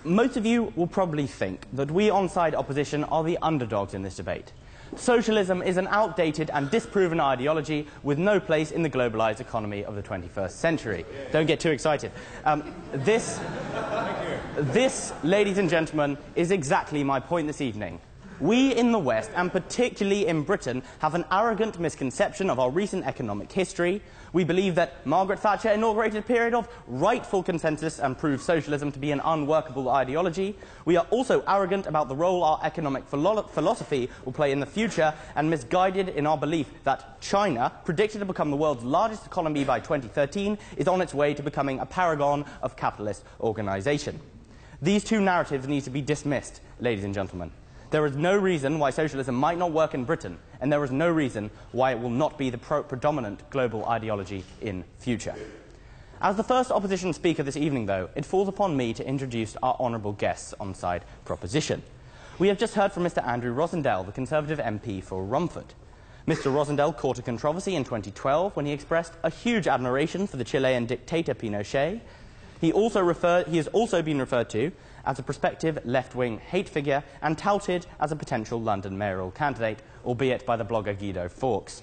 Most of you will probably think that we on-side opposition are the underdogs in this debate. Socialism is an outdated and disproven ideology with no place in the globalized economy of the 21st century. Don't get too excited. This, ladies and gentlemen, is exactly my point this evening. We in the West, and particularly in Britain, have an arrogant misconception of our recent economic history. We believe that Margaret Thatcher inaugurated a period of rightful consensus and proved socialism to be an unworkable ideology. We are also arrogant about the role our economic philosophy will play in the future, and misguided in our belief that China, predicted to become the world's largest economy by 2013, is on its way to becoming a paragon of capitalist organisation. These two narratives need to be dismissed, ladies and gentlemen. There is no reason why socialism might not work in Britain, and there is no reason why it will not be the predominant global ideology in future. As the first opposition speaker this evening, though, it falls upon me to introduce our honourable guests on side proposition. We have just heard from Mr. Andrew Rosendale, the Conservative MP for Romford. Mr. Rosendale caught a controversy in 2012 when he expressed a huge admiration for the Chilean dictator Pinochet. He has also been referred to as a prospective left-wing hate figure and touted as a potential London mayoral candidate, albeit by the blogger Guido Fawkes.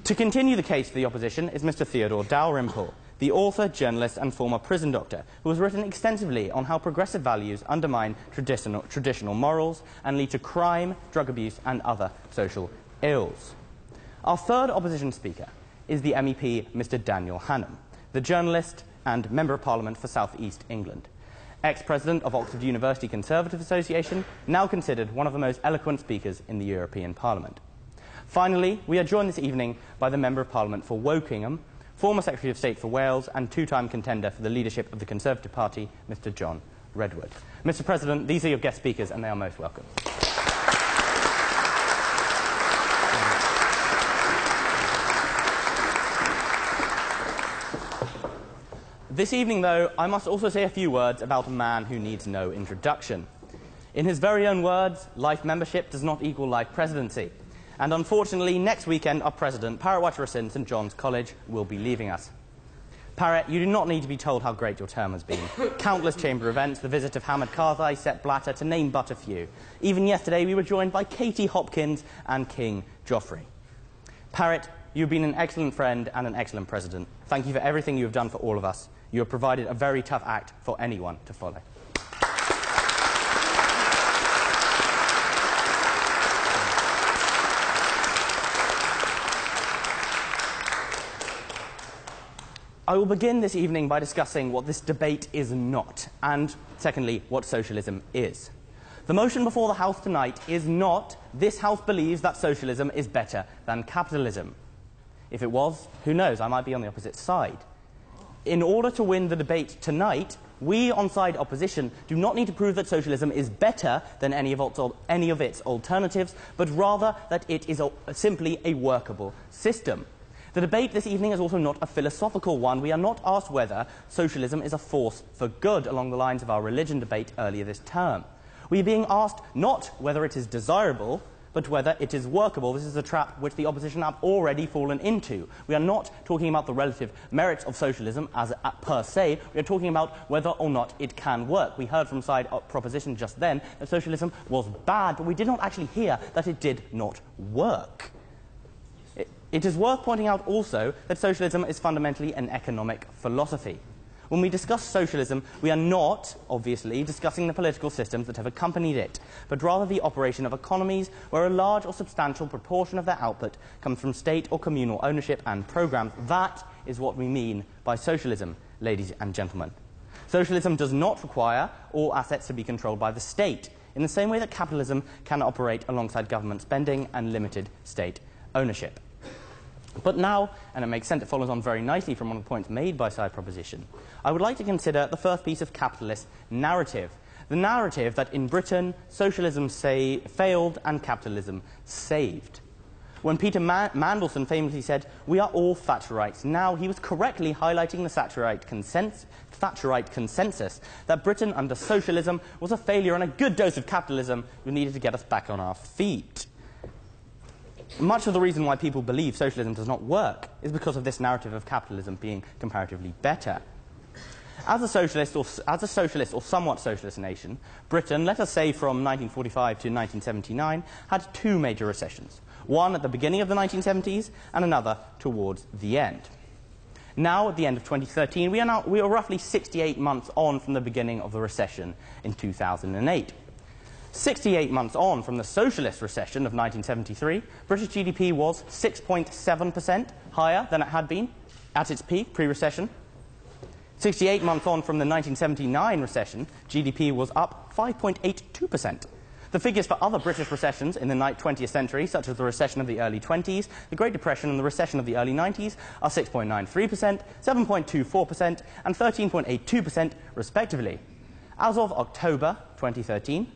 To continue the case for the opposition is Mr. Theodore Dalrymple, the author, journalist and former prison doctor, who has written extensively on how progressive values undermine traditional morals and lead to crime, drug abuse and other social ills. Our third opposition speaker is the MEP Mr. Daniel Hannam, the journalist and Member of Parliament for South East England. Ex-president of Oxford University Conservative Association, now considered one of the most eloquent speakers in the European Parliament. Finally, we are joined this evening by the Member of Parliament for Wokingham, former Secretary of State for Wales and two-time contender for the leadership of the Conservative Party, Mr. John Redwood. Mr. President, these are your guest speakers and they are most welcome. This evening, though, I must also say a few words about a man who needs no introduction. In his very own words, life membership does not equal life presidency. And unfortunately, next weekend, our president, Parrot Watcherasin, St John's College, will be leaving us. Parrot, you do not need to be told how great your term has been. Countless chamber events, the visit of Hamid Karzai, Sepp Blatter, to name but a few. Even yesterday, we were joined by Katie Hopkins and King Joffrey. Parrot, you've been an excellent friend and an excellent president. Thank you for everything you have done for all of us. You have provided a very tough act for anyone to follow. I will begin this evening by discussing what this debate is not, and secondly, what socialism is. The motion before the House tonight is not, this House believes that socialism is better than capitalism. If it was, who knows, I might be on the opposite side. In order to win the debate tonight, we on-side opposition do not need to prove that socialism is better than any of its alternatives, but rather that it is simply a workable system. The debate this evening is also not a philosophical one. We are not asked whether socialism is a force for good along the lines of our religion debate earlier this term. We are being asked not whether it is desirable, but whether it is workable. This is a trap which the opposition have already fallen into. We are not talking about the relative merits of socialism as per se. We are talking about whether or not it can work. We heard from side proposition just then that socialism was bad, but we did not actually hear that it did not work. It is worth pointing out also that socialism is fundamentally an economic philosophy. When we discuss socialism, we are not, obviously, discussing the political systems that have accompanied it, but rather the operation of economies where a large or substantial proportion of their output comes from state or communal ownership and programs. That is what we mean by socialism, ladies and gentlemen. Socialism does not require all assets to be controlled by the state, in the same way that capitalism can operate alongside government spending and limited state ownership. But now, and it makes sense, it follows on very nicely from one of the points made by side proposition, I would like to consider the first piece of capitalist narrative. The narrative that in Britain, socialism failed and capitalism saved. When Peter Mandelson famously said, "We are all Thatcherites," now he was correctly highlighting the Thatcherite consensus that Britain under socialism was a failure and a good dose of capitalism we needed to get us back on our feet. Much of the reason why people believe socialism does not work is because of this narrative of capitalism being comparatively better. As a socialist or somewhat socialist nation, Britain, let us say from 1945 to 1979, had two major recessions. One at the beginning of the 1970s and another towards the end. Now, at the end of 2013, we are roughly 68 months on from the beginning of the recession in 2008. 68 months on from the socialist recession of 1973, British GDP was 6.7% higher than it had been at its peak, pre-recession. 68 months on from the 1979 recession, GDP was up 5.82%. The figures for other British recessions in the 20th century, such as the recession of the early 20s, the Great Depression and the recession of the early 90s, are 6.93%, 7.24% and 13.82% respectively. As of October 2013,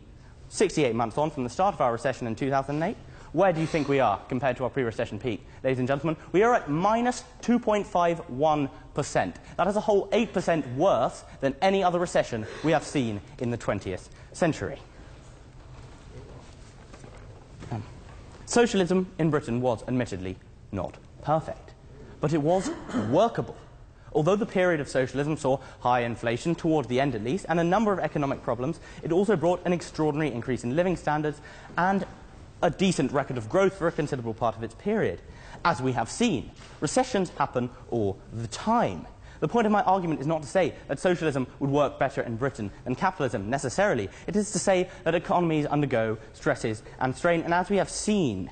68 months on from the start of our recession in 2008, where do you think we are compared to our pre-recession peak? Ladies and gentlemen, we are at minus 2.51%. That is a whole 8% worse than any other recession we have seen in the 20th century. Socialism in Britain was admittedly not perfect, but it was workable. Although the period of socialism saw high inflation, toward the end at least, and a number of economic problems, it also brought an extraordinary increase in living standards and a decent record of growth for a considerable part of its period. As we have seen, recessions happen all the time. The point of my argument is not to say that socialism would work better in Britain than capitalism necessarily. It is to say that economies undergo stresses and strain, and as we have seen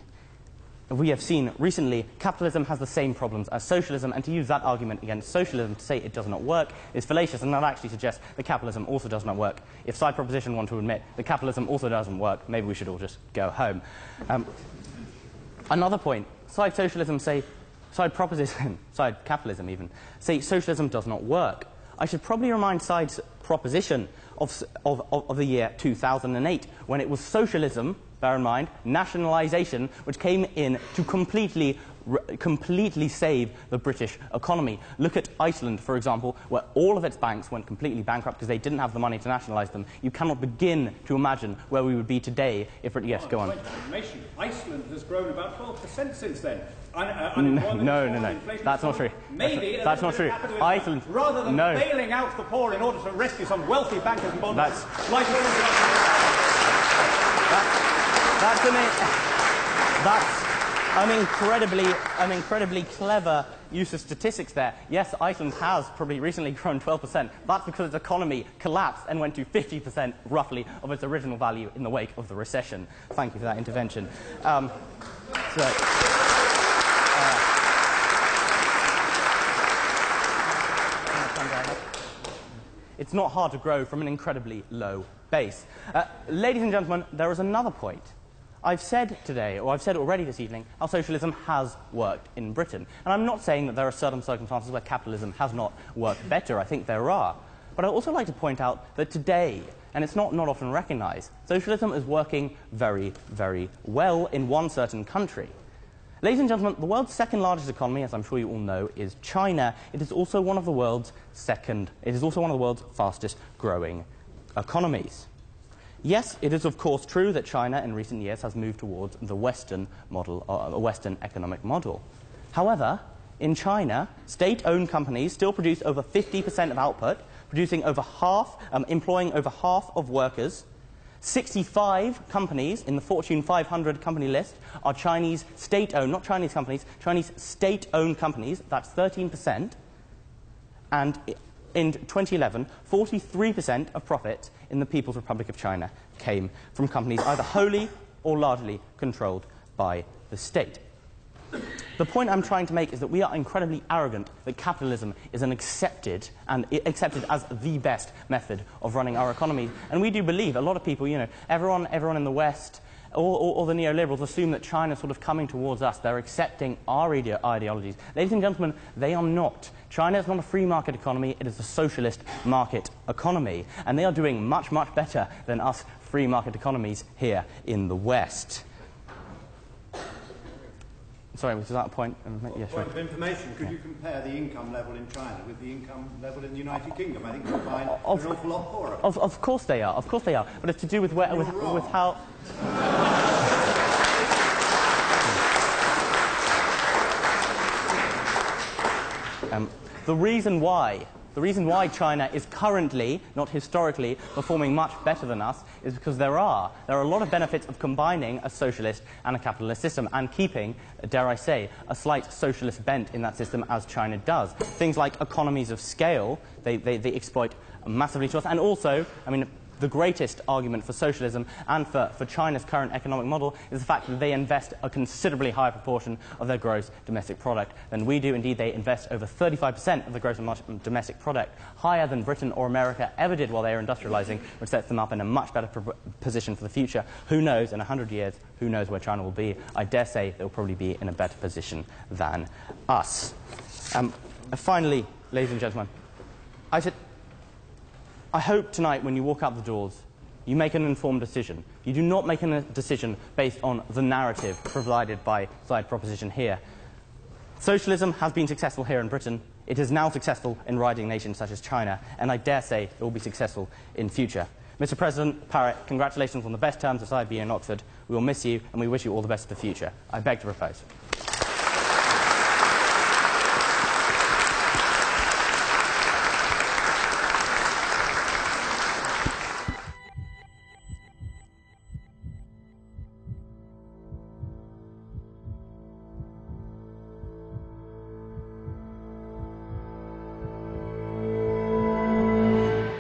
recently, capitalism has the same problems as socialism, and to use that argument against socialism to say it does not work is fallacious, and that actually suggests that capitalism also does not work. If side proposition want to admit that capitalism also doesn't work, maybe we should all just go home. Another point, side socialism say, side proposition, side capitalism even, say socialism does not work. I should probably remind side's proposition of the year 2008, when it was socialism, bear in mind, nationalisation, which came in to completely save the British economy. Look at Iceland, for example, where all of its banks went completely bankrupt because they didn't have the money to nationalise them. You cannot begin to imagine where we would be today if it... Yes, go on. Iceland has grown about 12% since then. No. That's not true. Maybe that's not true. Iceland... Rather than bailing out the poor in order to rescue some wealthy bankers and bondholders. That's an incredibly clever use of statistics there. Yes, Iceland has probably recently grown 12%. That's because its economy collapsed and went to 50% roughly of its original value in the wake of the recession. Thank you for that intervention. It's not hard to grow from an incredibly low base. Ladies and gentlemen, there is another point. I've said today, or I've said already this evening, how socialism has worked in Britain. And I'm not saying that there are certain circumstances where capitalism has not worked better. I think there are. But I'd also like to point out that today, and it's not often recognised, socialism is working very, very well in one certain country. Ladies and gentlemen, the world's second largest economy, as I'm sure you all know, is China. It is also one of the world's fastest growing economies. Yes, it is of course true that China in recent years has moved towards the Western model, a Western economic model. However, in China, state-owned companies still produce over 50% of output, producing over employing over half of workers. 65 companies in the Fortune 500 company list are Chinese state-owned, not Chinese companies, Chinese state-owned companies. That's 13%. And in 2011, 43% of profits in the People's Republic of China came from companies either wholly or largely controlled by the state. The point I'm trying to make is that we are incredibly arrogant that capitalism is accepted as the best method of running our economy. And we do believe, a lot of people, everyone in the West or the neoliberals assume that China is sort of coming towards us. They're accepting our ideologies. Ladies and gentlemen, they are not. China is not a free market economy. It is a socialist market economy. And they are doing much, much better than us free market economies here in the West. Sorry, was that a point? Yes, point of information, could you compare the income level in China with the income level in the United Kingdom? I think you'll find an awful lot poorer. Of course they are. Of course they are. But it's to do with how... The reason why The reason why China is currently, not historically, performing much better than us is because there are a lot of benefits of combining a socialist and a capitalist system and keeping, dare I say, a slight socialist bent in that system as China does. Things like economies of scale, they exploit massively to us, and also, I mean, the greatest argument for socialism and for China's current economic model is the fact that they invest a considerably higher proportion of their gross domestic product than we do. Indeed, they invest over 35% of the gross domestic product, higher than Britain or America ever did while they were industrializing, which sets them up in a much better position for the future. Who knows, in 100 years, who knows where China will be? I dare say they'll probably be in a better position than us. Finally, ladies and gentlemen, I hope tonight when you walk out the doors, you make an informed decision. You do not make a decision based on the narrative provided by side proposition here. Socialism has been successful here in Britain. It is now successful in riding nations such as China, and I dare say it will be successful in future. Mr. President Parrott, congratulations on the best terms of side being in Oxford. We will miss you, and we wish you all the best for the future. I beg to propose.